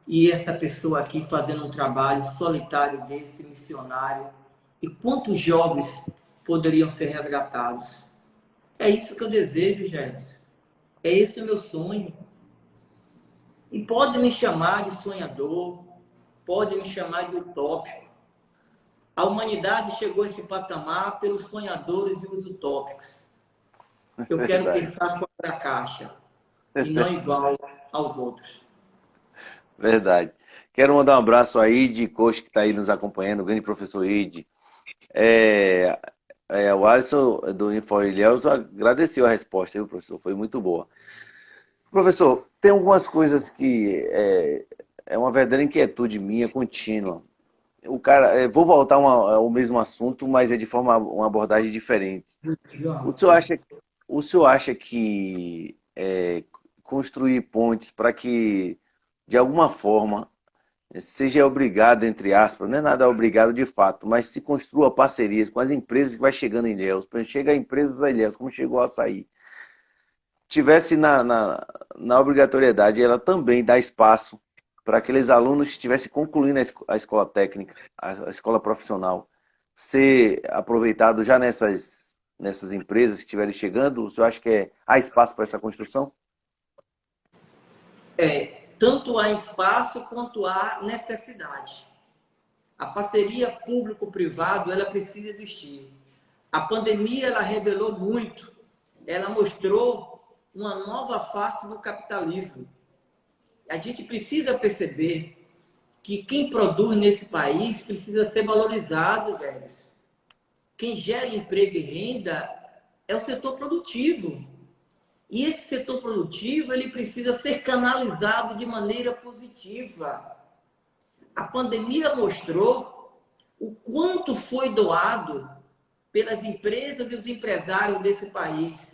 e essa pessoa aqui fazendo um trabalho solitário desse, missionário, e quantos jovens poderiam ser resgatados? É isso que eu desejo, Gerson. É esse o meu sonho. E pode me chamar de sonhador, pode me chamar de utópico. A humanidade chegou a esse patamar pelos sonhadores e os utópicos. Eu quero pensar fora da caixa e não igual aos outros. Verdade. Quero mandar um abraço a Ide Coach, que está aí nos acompanhando, o grande professor Ide. O Alisson do InfoIlhéus agradeceu a resposta, viu, professor? Foi muito boa. Professor, tem algumas coisas que é uma verdadeira inquietude minha contínua. Vou voltar ao mesmo assunto, mas é de forma uma abordagem diferente. O senhor acha que construir pontes para que, de alguma forma, seja obrigado, entre aspas, não é nada obrigado de fato, mas se construa parcerias com as empresas que vai chegando em Ilhéus, para chegar a empresas a Ilhéus, como chegou a Açaí, tivesse na obrigatoriedade, ela também dá espaço para aqueles alunos que estivessem concluindo a escola técnica, a escola profissional, ser aproveitado já nessas empresas que estiverem chegando. O senhor acha que há espaço para essa construção? Tanto há espaço quanto há necessidade. A parceria público-privado, ela precisa existir. A pandemia, ela revelou muito. Ela mostrou uma nova face do capitalismo. A gente precisa perceber que quem produz nesse país precisa ser valorizado, velho. Quem gera emprego e renda é o setor produtivo. E esse setor produtivo, ele precisa ser canalizado de maneira positiva. A pandemia mostrou o quanto foi doado pelas empresas e os empresários desse país.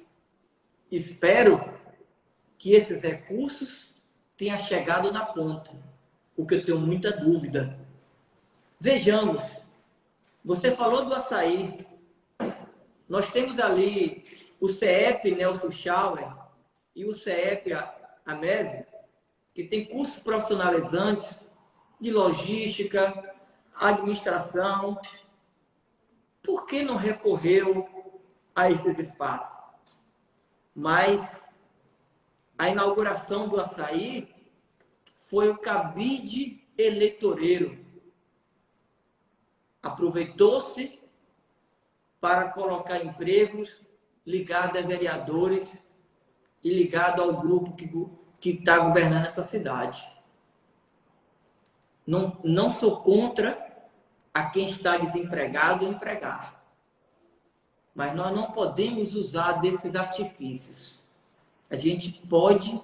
Espero que esses recursos tenham chegado na ponta. o que eu tenho muita dúvida. Vejamos, você falou do açaí. Nós temos ali o CEP Nelson Schauer e o CEP Ameve, que tem cursos profissionalizantes de logística, administração. Por que não recorreu a esses espaços? Mas a inauguração do açaí foi o cabide eleitoreiro. Aproveitou-se para colocar empregos ligados a vereadores e ligado ao grupo que está governando essa cidade. Não sou contra a quem está desempregado empregar. Mas nós não podemos usar desses artifícios. A gente pode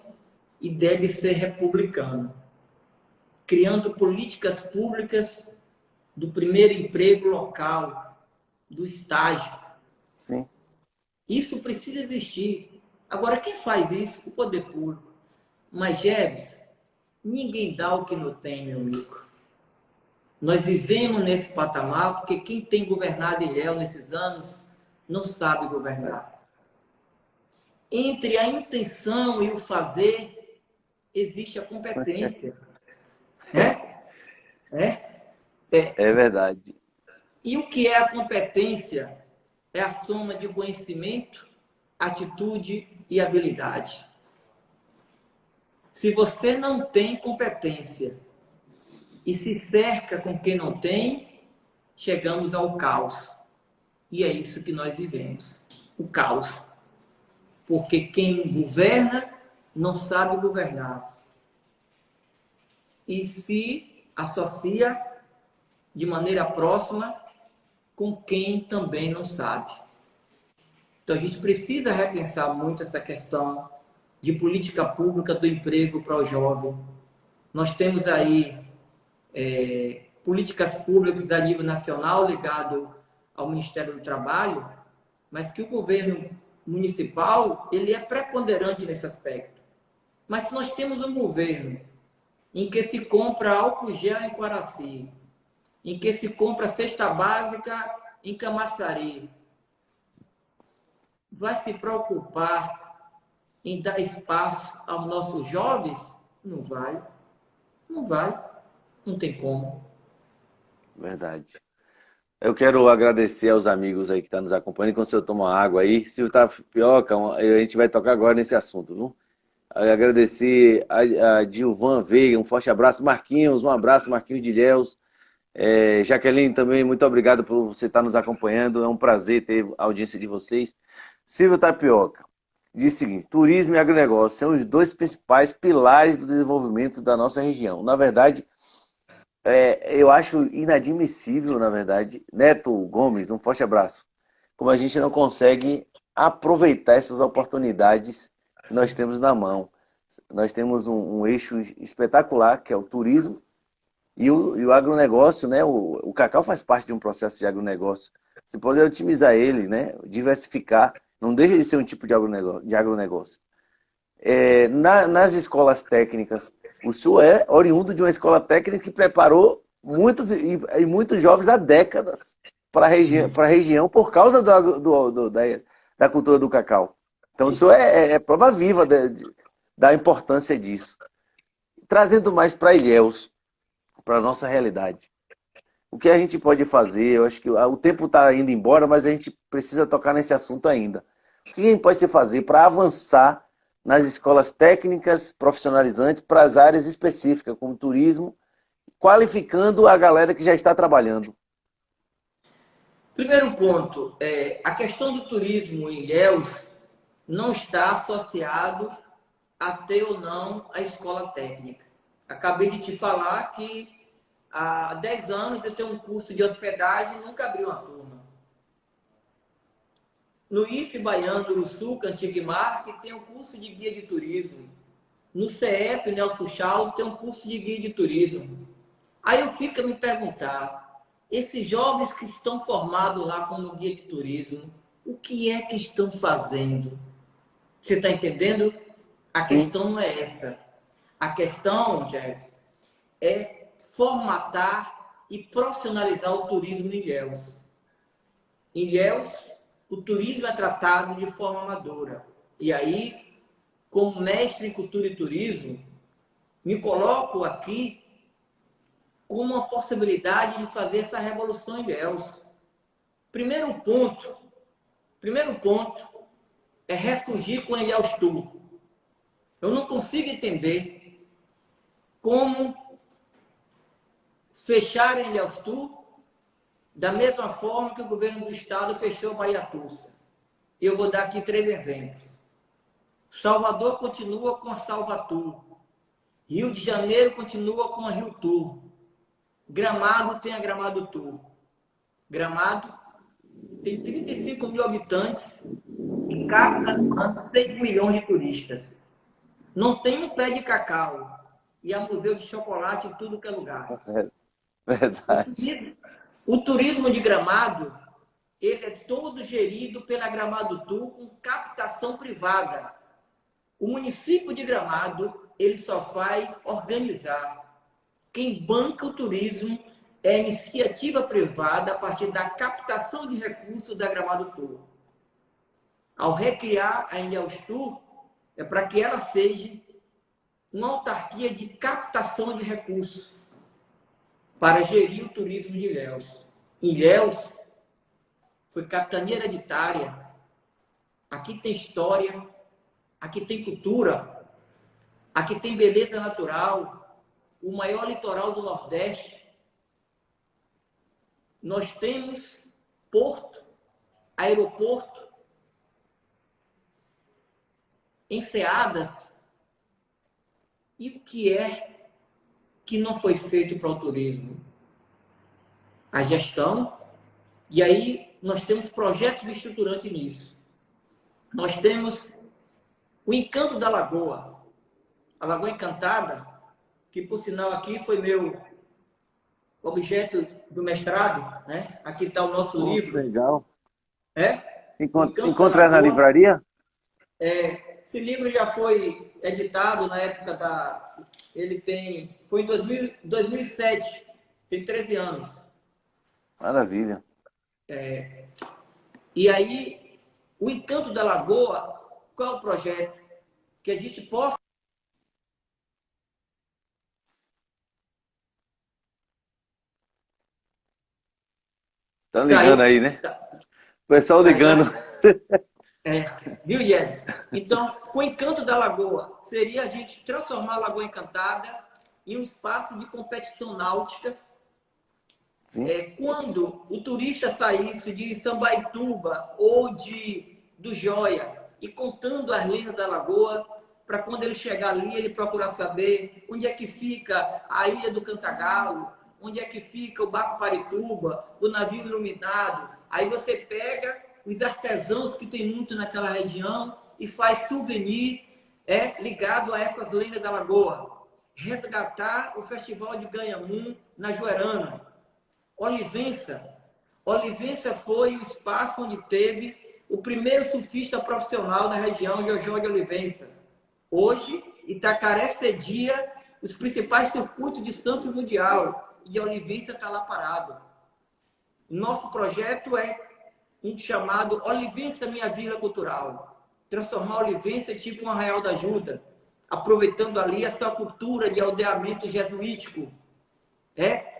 e deve ser republicano, criando políticas públicas do primeiro emprego local, do estágio. Sim. Isso precisa existir. Agora, quem faz isso? O poder público. Mas, Jebs, ninguém dá o que não tem, meu amigo. Nós vivemos nesse patamar porque quem tem governado Ilhéus nesses anos não sabe governar. Entre a intenção e o fazer, existe a competência. É verdade. E o que é a competência? É a soma de conhecimento, atitude e habilidade. Se você não tem competência e se cerca com quem não tem, chegamos ao caos. E é isso que nós vivemos, o caos. Porque quem governa não sabe governar. E se associa de maneira próxima com quem também não sabe. Então a gente precisa repensar muito essa questão de política pública do emprego para o jovem. Nós temos aí políticas públicas a nível nacional ligado ao Ministério do Trabalho, mas que o governo municipal ele é preponderante nesse aspecto. Mas se nós temos um governo em que se compra álcool gel em Quaraci, em que se compra cesta básica em Camaçari, vai se preocupar em dar espaço aos nossos jovens? Não vai. Não vai. Não tem como. Verdade. Eu quero agradecer aos amigos aí que estão nos acompanhando. Enquanto o senhor toma água aí, se o Tapioca, a gente vai tocar agora nesse assunto, viu? Agradecer a Dilvan Veiga, um forte abraço. Marquinhos, um abraço, Marquinhos de Ilhéus. Jaqueline também, muito obrigado por você estar nos acompanhando. É um prazer ter a audiência de vocês. Silvio Tapioca diz o seguinte: turismo e agronegócio são os dois principais pilares do desenvolvimento da nossa região. Na verdade, eu acho inadmissível, na verdade, Neto Gomes, um forte abraço, como a gente não consegue aproveitar essas oportunidades que nós temos na mão. Nós temos um eixo espetacular, que é o turismo, e o agronegócio, né? O cacau faz parte de um processo de agronegócio. Você pode otimizar ele, né? Diversificar, não deixa de ser um tipo de agronegócio. Nas escolas técnicas, o senhor é oriundo de uma escola técnica que preparou muitos jovens há décadas para a região por causa da cultura do cacau. Então, o senhor é prova viva da importância disso. Trazendo mais para Ilhéus, para a nossa realidade. O que a gente pode fazer? Eu acho que o tempo está indo embora, mas a gente precisa tocar nesse assunto ainda. O que a gente pode se fazer para avançar nas escolas técnicas profissionalizantes para as áreas específicas, como turismo, qualificando a galera que já está trabalhando? Primeiro ponto, a questão do turismo em Ilhéus não está associado a ter ou não a escola técnica. Acabei de te falar que há 10 anos eu tenho um curso de hospedagem e nunca abri uma turma. No IF Baiano do Sul, Cantiga e Marque, tem um curso de guia de turismo. No CEP, Nelson Schauer, tem um curso de guia de turismo. Aí eu fico a me perguntar, esses jovens que estão formados lá como guia de turismo, o que é que estão fazendo? Você está entendendo? A Sim. questão não é essa. A questão, Jefferson, é formatar e profissionalizar o turismo em Ilhéus. Em Ilhéus, o turismo é tratado de forma amadora. E aí, como mestre em cultura e turismo, me coloco aqui como uma possibilidade de fazer essa revolução em Ilhéus. Primeiro ponto é ressurgir com Ilhéus Tour. Eu não consigo entender como fechar em Ilhéus Tour da mesma forma que o governo do estado fechou Bahia Tulsa. Eu vou dar aqui 3 exemplos. Salvador continua com a Salvatur. Rio de Janeiro continua com a Rio Tour. Gramado tem a Gramado Tour. Gramado tem 35 mil habitantes e capta 6 milhões de turistas. Não tem um pé de cacau. E há museu de chocolate em tudo que é lugar. Verdade. O turismo de Gramado, ele é todo gerido pela Gramado Tour com captação privada. O município de Gramado, ele só faz organizar. Quem banca o turismo é a iniciativa privada a partir da captação de recursos da Gramado Tour. Ao recriar a Ilhéus Tour, é para que ela seja uma autarquia de captação de recursos para gerir o turismo de Ilhéus. Ilhéus foi capitania hereditária. Aqui tem história, aqui tem cultura, aqui tem beleza natural, o maior litoral do Nordeste. Nós temos porto, aeroporto, enseadas. E o que é que não foi feito para o turismo? A gestão. E aí nós temos projetos estruturantes nisso. Nós temos o Encanto da Lagoa. A Lagoa Encantada, que por sinal aqui foi meu objeto do mestrado, né? Aqui está o nosso livro. Legal. Encontra na livraria? Esse livro já foi editado na época da... Foi em 2007, tem 13 anos. Maravilha. E aí, o Encanto da Lagoa, qual é o projeto? Que a gente possa... Tá ligando aí, né? O pessoal ligando. Viu, Jefferson? Então, o Encanto da Lagoa seria a gente transformar a Lagoa Encantada em um espaço de competição náutica. Sim. Quando o turista saísse de Sambaituba ou do Joia e contando as lendas da Lagoa, para quando ele chegar ali, ele procurar saber onde é que fica a Ilha do Cantagalo, onde é que fica o Barco Parituba, o navio iluminado. Aí você pega os artesãos que tem muito naquela região e faz souvenir ligado a essas lendas da Lagoa. Resgatar o Festival de Ganhamum na Joerana. Olivença. Olivença foi o espaço onde teve o primeiro surfista profissional da região, Jojó de Olivença. Hoje, Itacaré cedia os principais circuitos de surf mundial e Olivença está lá parado. Nosso projeto é um chamado Olivença Minha Vila Cultural. Transformar Olivença tipo um Arraial da Ajuda, aproveitando ali a sua cultura de aldeamento jesuítico,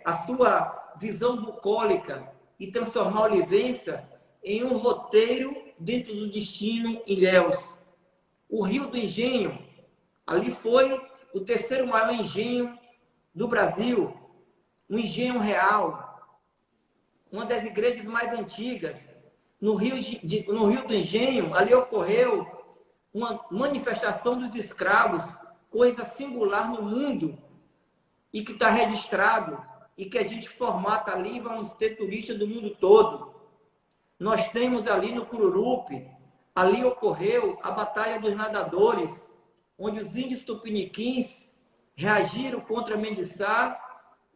a sua visão bucólica e transformar Olivença em um roteiro dentro do destino Ilhéus. O Rio do Engenho, ali foi o terceiro maior engenho do Brasil, um engenho real, uma das igrejas mais antigas. No Rio do Engenho, ali ocorreu uma manifestação dos escravos, coisa singular no mundo, e que está registrado, e que a gente formata ali, vamos ter turistas do mundo todo. Nós temos ali no Cururupi, ali ocorreu a Batalha dos Nadadores, onde os índios tupiniquins reagiram contra Mendiçá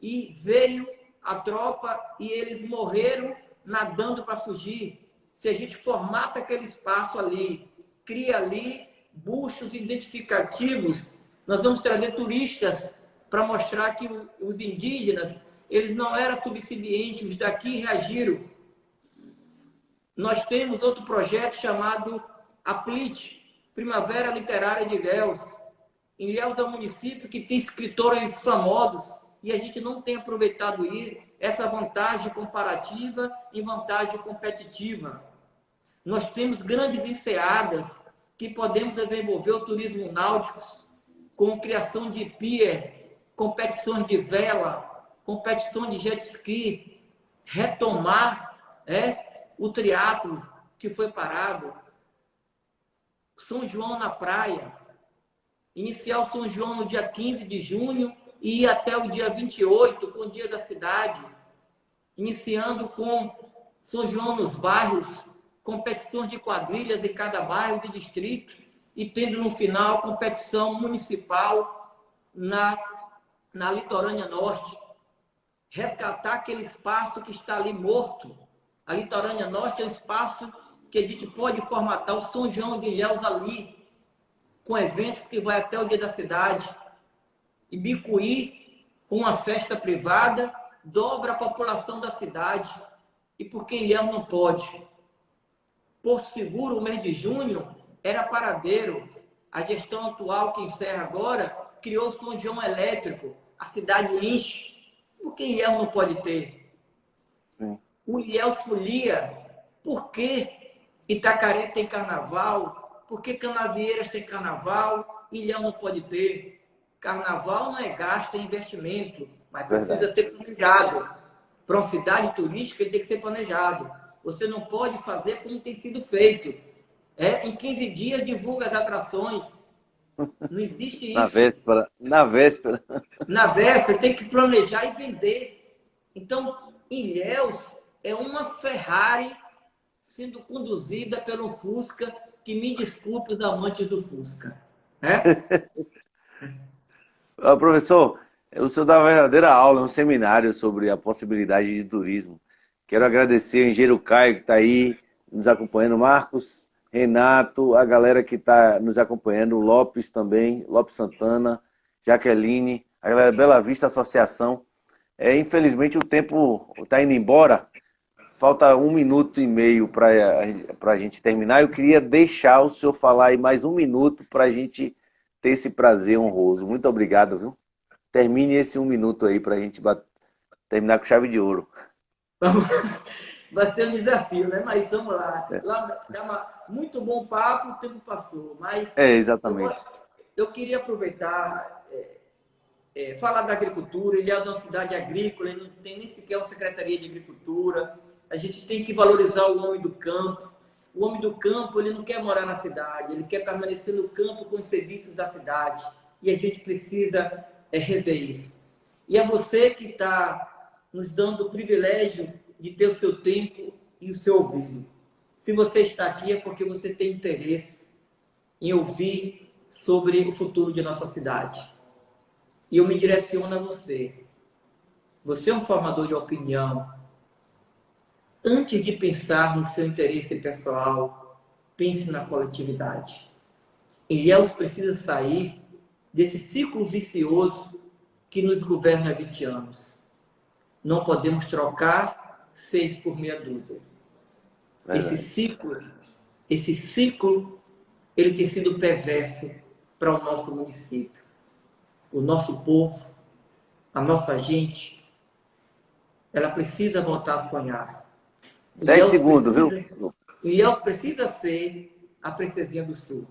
e veio a tropa e eles morreram nadando para fugir. Se a gente formata aquele espaço ali, cria ali bustos identificativos, nós vamos trazer turistas para mostrar que os indígenas, eles não eram subservientes, os daqui reagiram. Nós temos outro projeto chamado APLIT, Primavera Literária de Ilhéus. Ilhéus é um município que tem escritores famosos e a gente não tem aproveitado essa vantagem comparativa e vantagem competitiva. Nós temos grandes enseadas que podemos desenvolver o turismo náutico com criação de pier, competições de vela, competição de jet ski, retomar o triatlo que foi parado, São João na praia, iniciar o São João no dia 15 de junho e ir até o dia 28, com o Dia da Cidade, iniciando com São João nos bairros, competições de quadrilhas em cada bairro de distrito e tendo no final competição municipal na litorânea norte. Resgatar aquele espaço que está ali morto. A litorânea norte é um espaço que a gente pode formatar o São João de Ilhéus ali, com eventos que vai até o Dia da Cidade. E Bicuí, com uma festa privada, dobra a população da cidade. E por que Ilhéus não pode? Porto Seguro, o mês de junho, era paradeiro. A gestão atual, que encerra agora, criou o São João elétrico. A cidade enche. Por que Ilhéus não pode ter? Sim. O Ilhéus Folia. Por que Itacaré tem carnaval? Por que Canavieiras tem carnaval? Ilhéus não pode ter. Carnaval não é gasto, é investimento. Mas precisa ser planejado. Para uma cidade turística, ele tem que ser planejado. Você não pode fazer como tem sido feito. Em 15 dias divulga as atrações. Não existe isso. Na véspera. Na véspera, tem que planejar e vender. Então, Ilhéus é uma Ferrari sendo conduzida pelo Fusca, que me desculpe os amantes do Fusca. Professor, o senhor dá uma verdadeira aula, um seminário sobre a possibilidade de turismo. Quero agradecer o engenheiro Caio, que está aí nos acompanhando, Marcos, Renato, a galera que está nos acompanhando, o Lopes também, Lopes Santana, Jaqueline, a galera Bela Vista Associação. Infelizmente o tempo está indo embora, falta 1 minuto e meio para a gente terminar. Eu queria deixar o senhor falar aí mais 1 minuto para a gente ter esse prazer honroso. Muito obrigado, viu? Termine esse 1 minuto aí para a gente terminar com chave de ouro. Vai ser um desafio, né? Mas vamos lá. Muito bom papo, o tempo passou. Mas exatamente. Eu queria aproveitar, falar da agricultura. Ele é uma cidade agrícola, ele não tem nem sequer uma secretaria de agricultura. A gente tem que valorizar o homem do campo. O homem do campo, ele não quer morar na cidade, ele quer permanecer no campo com os serviços da cidade. E a gente precisa rever isso. E a você que está nos dando o privilégio de ter o seu tempo e o seu ouvido. Se você está aqui é porque você tem interesse em ouvir sobre o futuro de nossa cidade. E eu me direciono a você. Você é um formador de opinião. Antes de pensar no seu interesse pessoal, pense na coletividade. Ilhéus precisa sair desse ciclo vicioso que nos governa há 20 anos. Não podemos trocar 6 por meia dúzia. Esse ciclo, ele tem sido perverso para o nosso município. O nosso povo, a nossa gente, ela precisa voltar a sonhar. 10 segundos, viu? Ilhéus precisa ser a Princesinha do Sul.